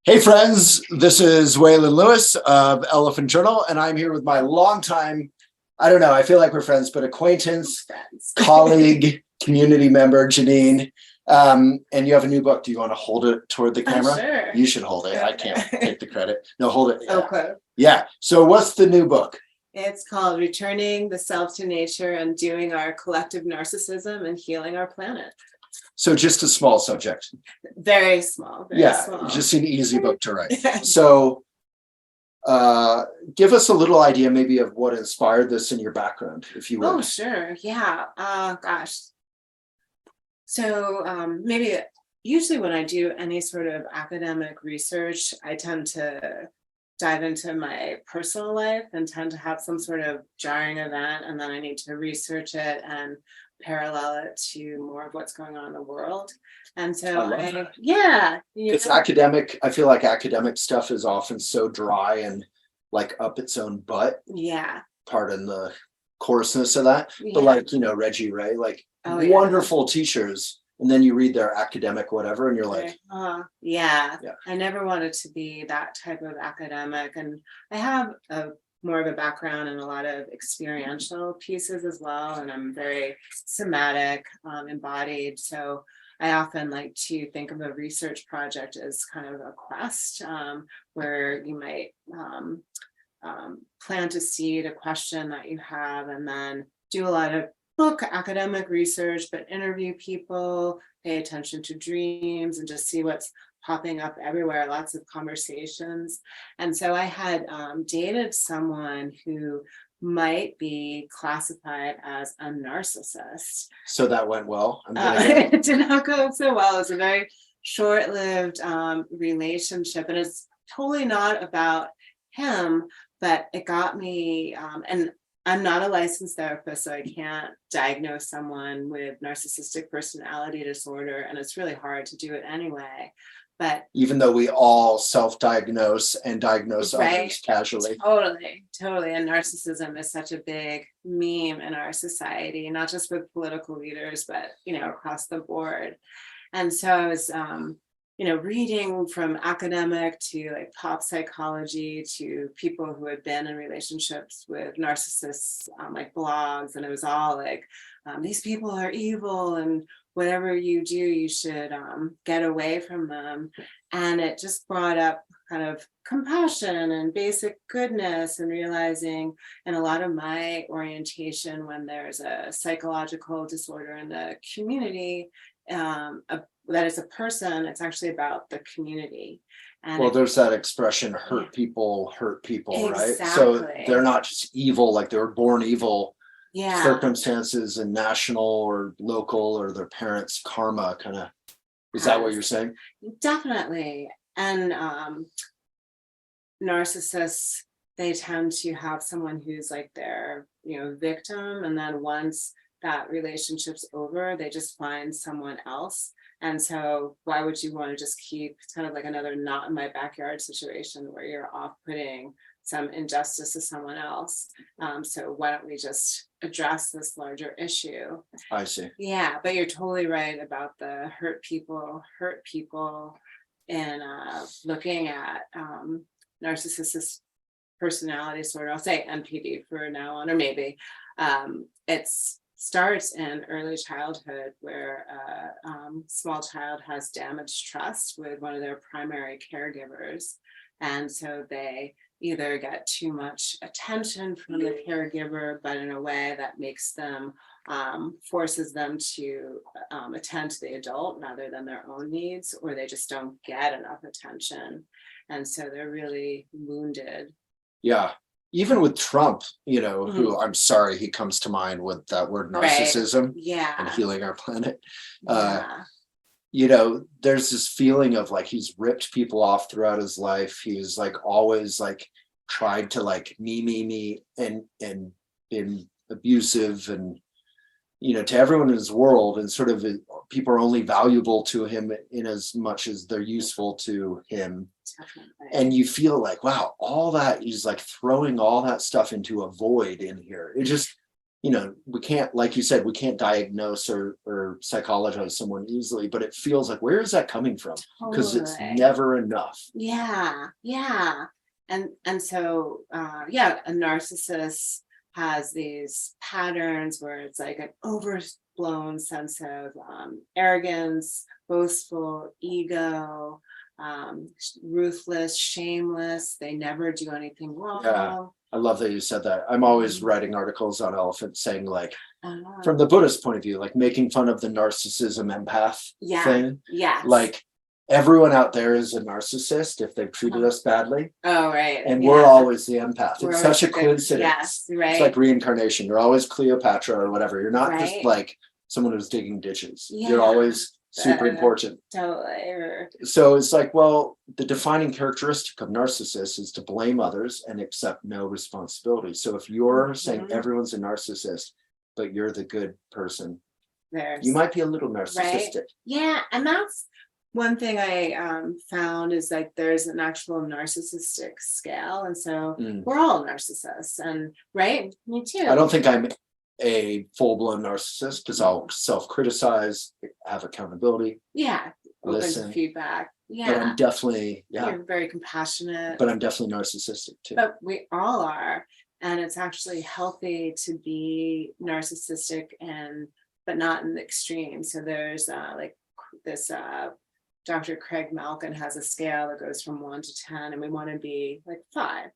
Hey friends, this is Waylon Lewis of Elephant Journal, and I'm here with my longtime, I don't know, I feel like we're friends, but acquaintance, colleague, community member, Jeanine. And you have a new book. Do you want to hold it toward the camera? Sure. You should hold it. I can't take the credit. No, hold it. Yeah. Okay. Yeah. So what's the new book? It's called Returning the Self to Nature and Doing Our Collective Narcissism and Healing Our Planet. So just a small subject. Very small. Very small. Just an easy book to write. So give us a little idea maybe of what inspired this in your background, if you would. Oh, sure. Yeah. Gosh. So maybe usually when I do any sort of academic research, I tend to dive into my personal life and tend to have some sort of jarring event, and then I need to research it and parallel it to more of what's going on in the world. And so It's academic. I feel like academic stuff is often so dry and like up its own butt. Yeah. Pardon the coarseness of that. Yeah. But like, Reggie Ray, like wonderful teachers. And then you read their academic whatever and you're like, yeah. I never wanted to be that type of academic. And I have more of a background in a lot of experiential pieces as well. And I'm very somatic, embodied. So I often like to think of a research project as kind of a quest where you might plant a seed, a question that you have, and then do a lot of academic research, but interview people, pay attention to dreams, and just see what's popping up everywhere, lots of conversations. And so I had dated someone who might be classified as a narcissist. So that went well. It did not go so well. It was a very short-lived relationship, and it's totally not about him, but it got me, and I'm not a licensed therapist, so I can't diagnose someone with narcissistic personality disorder, and it's really hard to do it anyway. But even though we all self-diagnose and diagnose others casually. Totally. And narcissism is such a big meme in our society, not just with political leaders, but, across the board. And so I was, reading from academic to like pop psychology to people who had been in relationships with narcissists, like blogs. And it was all like, these people are evil, and whatever you do, you should get away from them. And it just brought up kind of compassion and basic goodness, and realizing in a lot of my orientation, when there's a psychological disorder in the community, that is a person, it's actually about the community. And well, there's that expression, hurt people, exactly. Right? So they're not just evil, like they were born evil. Circumstances and national or local or their parents' karma kind of, is that what you're saying? Definitely. And narcissists, they tend to have someone who's like their victim, and then once that relationship's over, they just find someone else. And so why would you want to just keep, it's kind of like another not in my backyard situation where you're off-putting some injustice to someone else. So why don't we just address this larger issue? I see. Yeah, but you're totally right about the hurt people, and looking at narcissistic personality disorder. I'll say NPD for now on, or maybe it starts in early childhood, where a small child has damaged trust with one of their primary caregivers. And so they either get too much attention from the caregiver, but in a way that makes them, forces them to attend to the adult rather than their own needs, or they just don't get enough attention. And so they're really wounded. Yeah. Even with Trump, who I'm sorry, he comes to mind with that word narcissism and healing our planet. There's this feeling of like he's ripped people off throughout his life. He was like always like tried to like me and been abusive and to everyone in his world, and sort of people are only valuable to him in as much as they're useful to him. Definitely. And you feel like, wow, all that is like throwing all that stuff into a void in here. It just you know, we can't, like you said, we can't diagnose or psychologize someone easily, but it feels like, where is that coming from? Because it's Totally. never enough. Yeah, yeah. And so yeah, a narcissist has these patterns where it's like an overblown sense of arrogance, boastful, ego, ruthless, shameless. They never do anything wrong. Yeah. I love that you said that. I'm always writing articles on elephants saying, like, Uh, from the Buddhist point of view, like making fun of the narcissism empath yeah, thing. yes. Like, everyone out there is a narcissist if they've treated us badly. Oh, right. And yeah. we're always the empath. We're It's such a always the- coincidence. Yes, right. It's like reincarnation. You're always Cleopatra or whatever. You're not just Right. like someone who's digging ditches. Yeah. You're always super important. Totally. So it's like, well, the defining characteristic of narcissists is to blame others and accept no responsibility. So if you're saying everyone's a narcissist, but you're the good person, you might be a little narcissistic. Yeah, and that's one thing I found is like there's an actual narcissistic scale, and so we're all narcissists, and right, me too. I don't think I'm a full-blown narcissist because I'll self-criticize, have accountability. Yeah, open listen to feedback. Yeah, but I'm definitely you're very compassionate. But I'm definitely narcissistic too. But we all are, and it's actually healthy to be narcissistic but not in the extreme. So there's like this Dr. Craig Malkin has a scale that goes from 1 to 10, and we want to be like 5.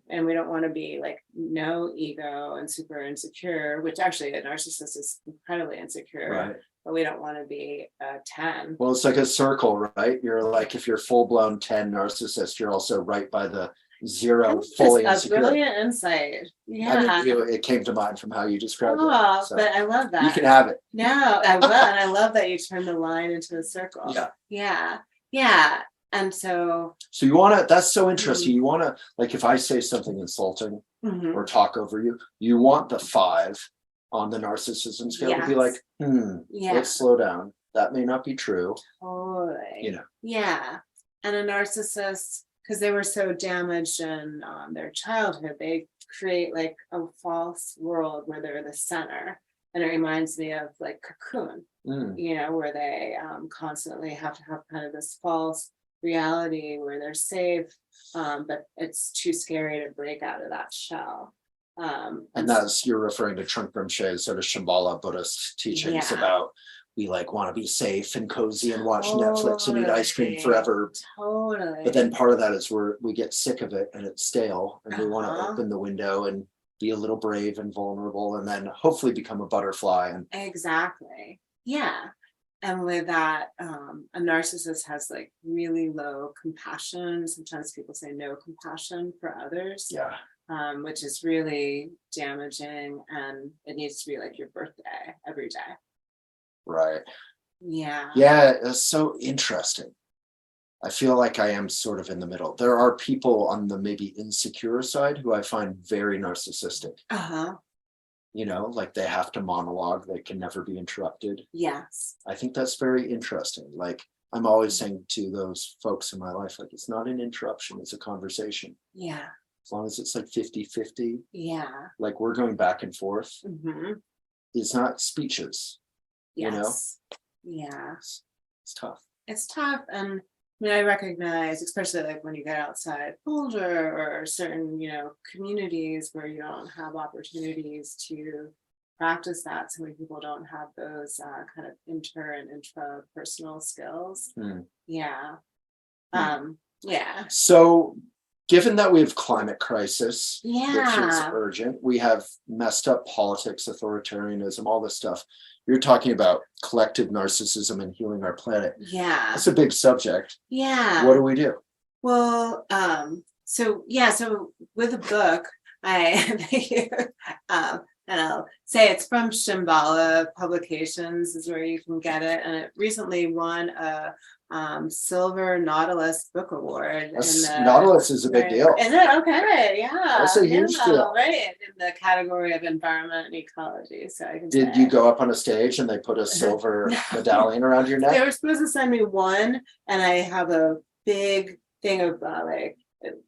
And we don't want to be like no ego and super insecure, which actually a narcissist is incredibly insecure, Right. But we don't want to be a 10. Well, it's like a circle, right? You're like, if you're full-blown 10 narcissist, you're also right by the 0 fully insecure. Brilliant insight. Yeah. I mean, it came to mind from how you described it. So but I love that. you can have it. No, I will. And I love that you turn the line into a circle. Yeah. Yeah. Yeah. And so you want to, that's so interesting. You want to, like, if I say something insulting or talk over you, you want the 5 on the narcissism scale to be like, let's slow down. That may not be true. Totally. You know. Yeah. And a narcissist, because they were so damaged in their childhood, they create like a false world where they're the center. And it reminds me of like Cocoon, you know, where they constantly have to have kind of this false reality where they're safe, but it's too scary to break out of that shell. And that's, you're referring to Trungpa Rinpoche's sort of Shambhala Buddhist teachings about we like want to be safe and cozy and watch Netflix and eat ice cream forever. Totally. But then part of that is we get sick of it and it's stale and we want to open the window and be a little brave and vulnerable and then hopefully become a butterfly. And exactly. Yeah. And with that, a narcissist has like really low compassion. Sometimes people say no compassion for others. Yeah. Which is really damaging, and it needs to be like your birthday every day. Right. Yeah. Yeah, it's so interesting. I feel like I am sort of in the middle. There are people on the maybe insecure side who I find very narcissistic. You know, like they have to monologue, they can never be interrupted. Yes. I think that's very interesting. Like I'm always saying to those folks in my life, like it's not an interruption, it's a conversation. Yeah. As long as it's like 50-50. Yeah. Like we're going back and forth. It's not speeches. Yes. You know? Yeah. It's tough. It's tough. And I mean, I recognize, especially like when you get outside Boulder or certain, you know, communities where you don't have opportunities to practice that. So many people don't have those kind of inter and intrapersonal skills. Yeah. Yeah. So given that we have climate crisis, which is Yeah. urgent, we have messed up politics, authoritarianism, all this stuff. You're talking about collective narcissism and healing our planet. Yeah. That's a big subject. Yeah. What do we do? Well, so with the book, and I'll say it's from Shambhala Publications is where you can get it, and it recently won a Silver Nautilus Book Award. Nautilus is a big deal. Is it? Okay, yeah. That's a huge deal. Right, in the category of environment and ecology. So I can Did say. you go up on a stage and they put a silver medallion around your They neck? were supposed to send me one, and I have a big thing of like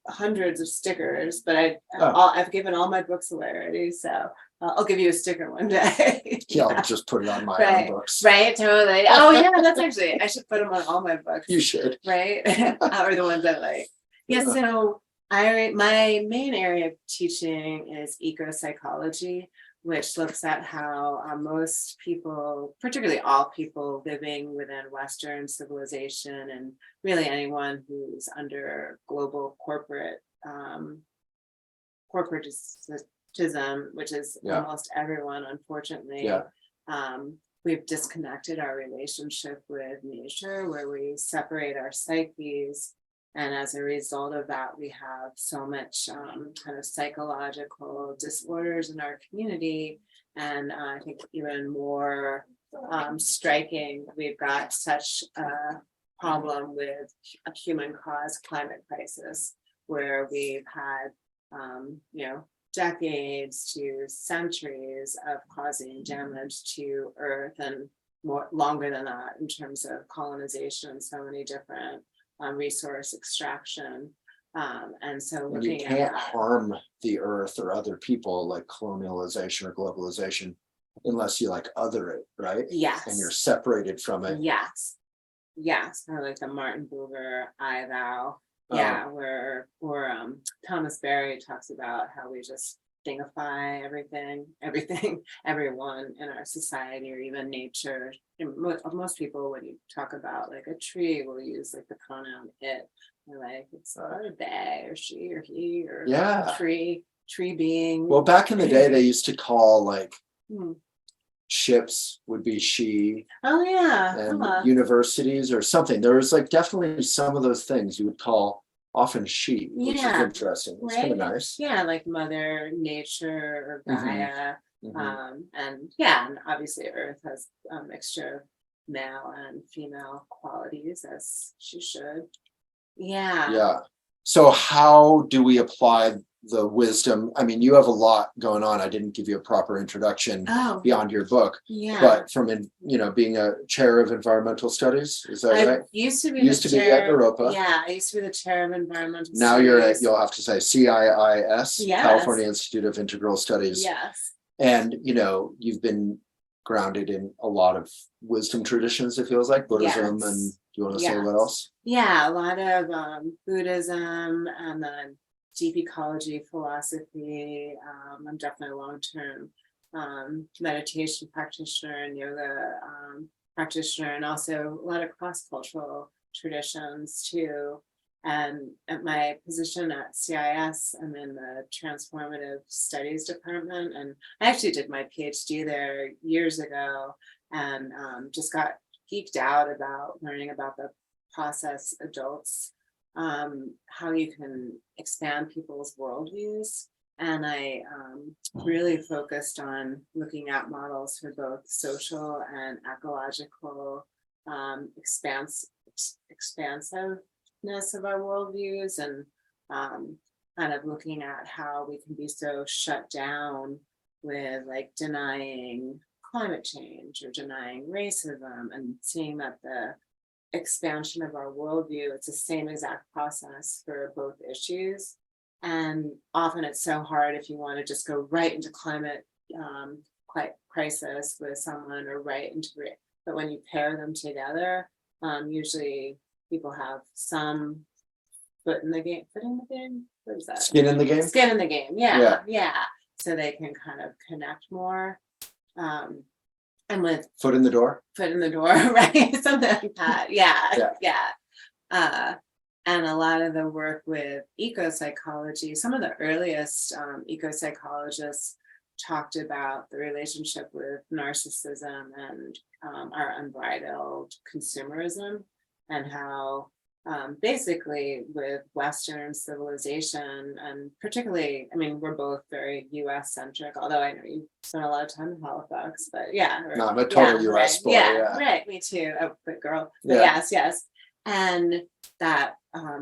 hundreds of stickers, but Oh. I've given all my books away already, so I'll give you a sticker one day. Yeah, I'll just put it on my own Right, books. right, totally. Oh yeah, that's actually, I should put them on all my books. You should. Right, or the ones I like. Yeah, so my main area of teaching is eco-psychology, which looks at how most people, particularly all people living within Western civilization, and really anyone who's under global corporatism, which is almost everyone, unfortunately. Yeah. We've disconnected our relationship with nature, where we separate our psyches. And as a result of that, we have so much kind of psychological disorders in our community. And I think even more striking, we've got such a problem with a human caused climate crisis, where we've had, decades to centuries of causing damage to Earth, and more longer than that in terms of colonization, so many different resource extraction. And so And you can't harm the earth or other people like colonialization or globalization unless you like other it, right? Yes. And you're separated from it. Yes. Or like the Martin Buber I thou. Yeah, where Thomas Berry talks about how we just thingify everything, everyone in our society, or even nature. Most people, when you talk about like a tree, will use like the pronoun it. They're like, it's they or she or he or tree being. Well, back in the day, they used to call like ships would be she. Oh yeah. And universities or something. There was like definitely some of those things you would call often she, which is interesting. It's kind of nice. Yeah, like Mother Nature or Gaia. And obviously Earth has a mixture of male and female qualities, as she should. Yeah. So how do we apply the wisdom? I mean, you have a lot going on. I didn't give you a proper introduction beyond your book. Yeah. But from being a chair of environmental studies, is that right? Used to be at Europa. Yeah, I used to be the chair of environmental now studies. You're at, you'll have to say CIIS, Yes. California Institute of Integral Studies. Yes. And you've been grounded in a lot of wisdom traditions, it feels like Buddhism. And do you want to say what else? Yeah, a lot of Buddhism and then deep ecology philosophy. I'm definitely a long-term meditation practitioner and yoga practitioner, and also a lot of cross-cultural traditions too. And at my position at CIS, I'm in the transformative studies department, and I actually did my PhD there years ago, and just got geeked out about learning about the process adults, how you can expand people's worldviews. And I really focused on looking at models for both social and ecological expansiveness of our worldviews, and kind of looking at how we can be so shut down with like denying climate change or denying racism, and seeing that the expansion of our worldview, it's the same exact process for both issues. And often it's so hard if you want to just go right into climate crisis with someone, or right into it. But when you pair them together, usually people have some foot in the game. What is that? Skin in the game. Skin in the game. Yeah. So they can kind of connect more. And with foot in the door, right? Something like that. Yeah. And a lot of the work with eco-psychology, some of the earliest eco-psychologists talked about the relationship with narcissism and our unbridled consumerism, and how basically with Western civilization, and particularly, I mean, we're both very US centric, although I know you spent a lot of time in Halifax, but no, I'm a total US boy. Right, me too, a quick girl. But yes. And that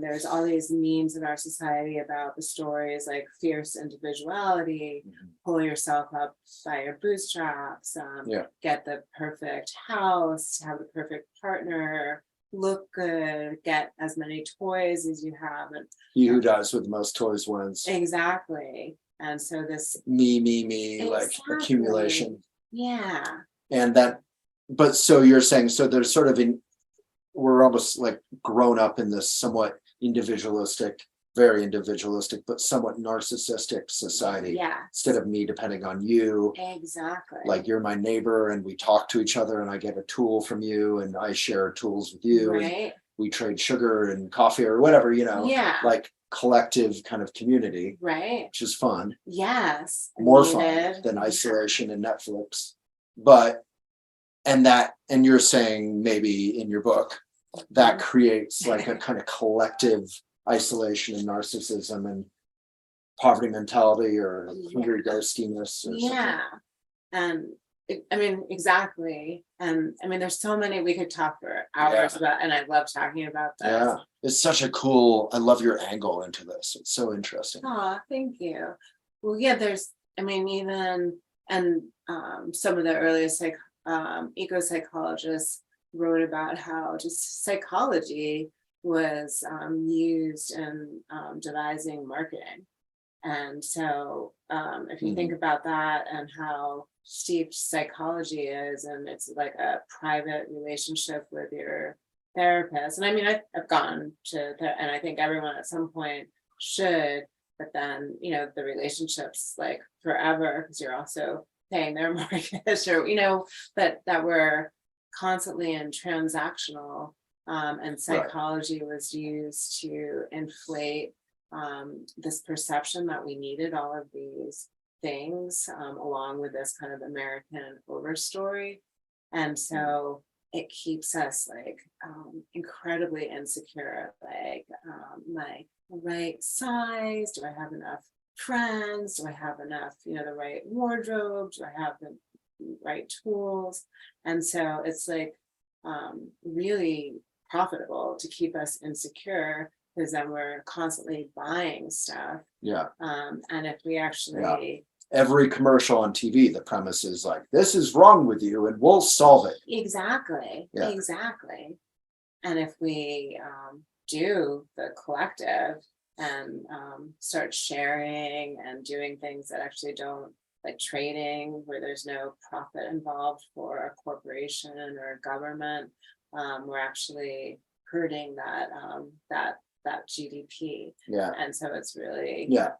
there's all these memes in our society about the stories like fierce individuality, pull yourself up by your bootstraps, get the perfect house, have the perfect partner, look good, get as many toys as you have, and He who dies with the most toys wins. exactly. And so this Me, like exactly, accumulation. yeah, And that, but so you're saying, so there's sort of we're almost like grown up in this somewhat individualistic, very individualistic, but somewhat narcissistic society. yeah, Instead of me depending on you, exactly. like you're my neighbor and we talk to each other and I get a tool from you and I share tools with you. And Right. we trade sugar and coffee or whatever, Yeah. like collective kind of community, Right. which is fun. Yes. More Needed. fun than isolation and Netflix. But, and you're saying maybe in your book, that creates like a kind of collective isolation and narcissism and poverty mentality or hungry ghostiness. Yeah. And I mean, exactly. And I mean, there's so many we could talk for hours about, and I love talking about this. Yeah, it's such a cool, I love your angle into this. It's so interesting. Oh, thank you. Well, yeah, I mean, even, and some of the earliest eco psychologists wrote about how just psychology was used in devising marketing. And so if you think about that and how steeped psychology is, and it's like a private relationship with your therapist. And I mean, I've gone to, and I think everyone at some point should, but then, the relationship's like forever because you're also paying their mortgage or, but that we're constantly in transactional, and psychology was used to inflate this perception that we needed all of these things, along with this kind of American overstory. And so it keeps us like incredibly insecure, like my right size, do I have enough friends, do I have enough, the right wardrobe, do I have the right tools? And so it's like really profitable to keep us insecure because then we're constantly buying stuff. Yeah. And if we actually every commercial on TV, the premise is like, this is wrong with you and we'll solve it. Exactly. And if we do the collective and start sharing and doing things that actually don't, like trading where there's no profit involved for a corporation or a government, we're actually hurting that GDP. Yeah. And so it's really, yeah.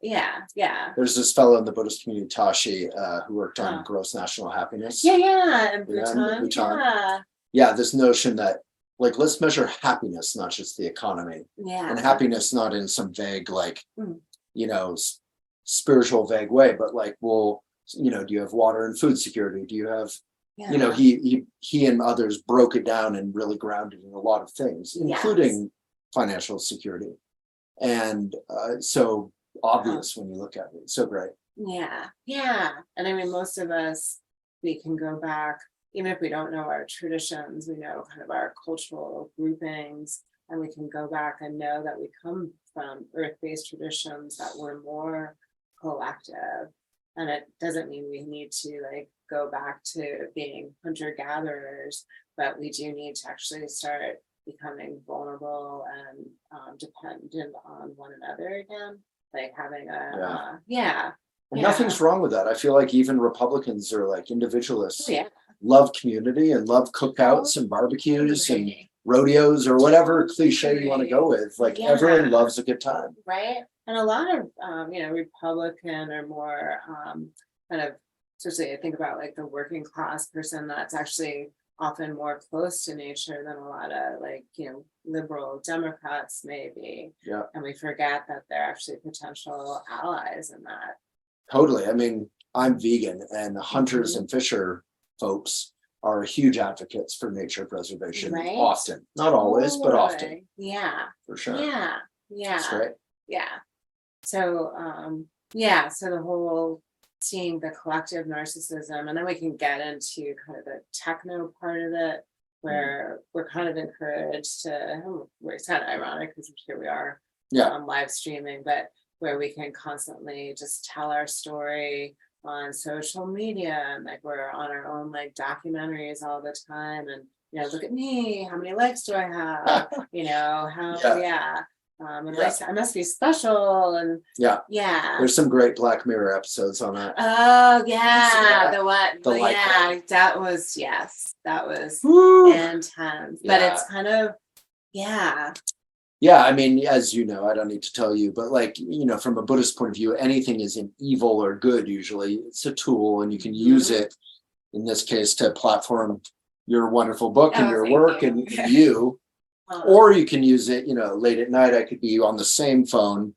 There's this fellow in the Buddhist community, Tashi, who worked on gross national happiness. And Bhutan. Yeah, this notion that like, let's measure happiness, not just the economy. Yeah. And happiness not in some vague, like, spiritual vague way, but like, well, do you have water and food security? Do you have, he and others broke it down and really grounded in a lot of things, including financial security. And so obvious when you look at it. So great. Yeah. And I mean, most of us, we can go back, even if we don't know our traditions, we know kind of our cultural groupings, and we can go back and know that we come from earth-based traditions that were more collective. And it doesn't mean we need to like go back to being hunter-gatherers, but we do need to actually start becoming vulnerable and dependent on one another again, like having and nothing's wrong with that. I feel like even Republicans are like individualists, love community and love cookouts and barbecues and rodeos or whatever cliche you want to go with. Like everyone loves a good time, right? And a lot of Republican or more kind of, especially I think about like the working class person that's actually often more close to nature than a lot of like, liberal Democrats maybe. Yeah. And we forget that they're actually potential allies in that. Totally. I mean, I'm vegan and hunters and fisher folks are huge advocates for nature preservation. Often, not always, but often. Yeah. For sure. Yeah. That's great. Yeah. So, so the whole seeing the collective narcissism, and then we can get into kind of the techno part of it, where we're kind of encouraged to, it's kind of ironic because here we are live streaming, but where we can constantly just tell our story on social media, and like we're on our own like documentaries all the time, and look at me, how many legs do I have? How, Yeah. I must be special. And Yeah. yeah. There's some great Black Mirror episodes on that. Oh yeah. The what? The like yeah, that was Woo. intense. But it's kind of, yeah. Yeah, I mean, as you know, I don't need to tell you, but like, from a Buddhist point of view, anything isn't evil or good usually. It's a tool and you can use it, in this case, to platform your wonderful book and your work and you. Or you can use it, late at night, I could be on the same phone,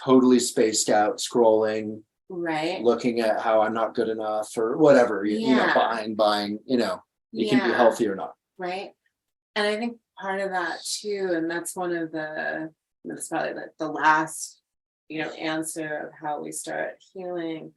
totally spaced out, scrolling, right, looking at how I'm not good enough or whatever, buying, it can be healthy or not. Right. And I think part of that too, and that's probably the last, answer of how we start healing,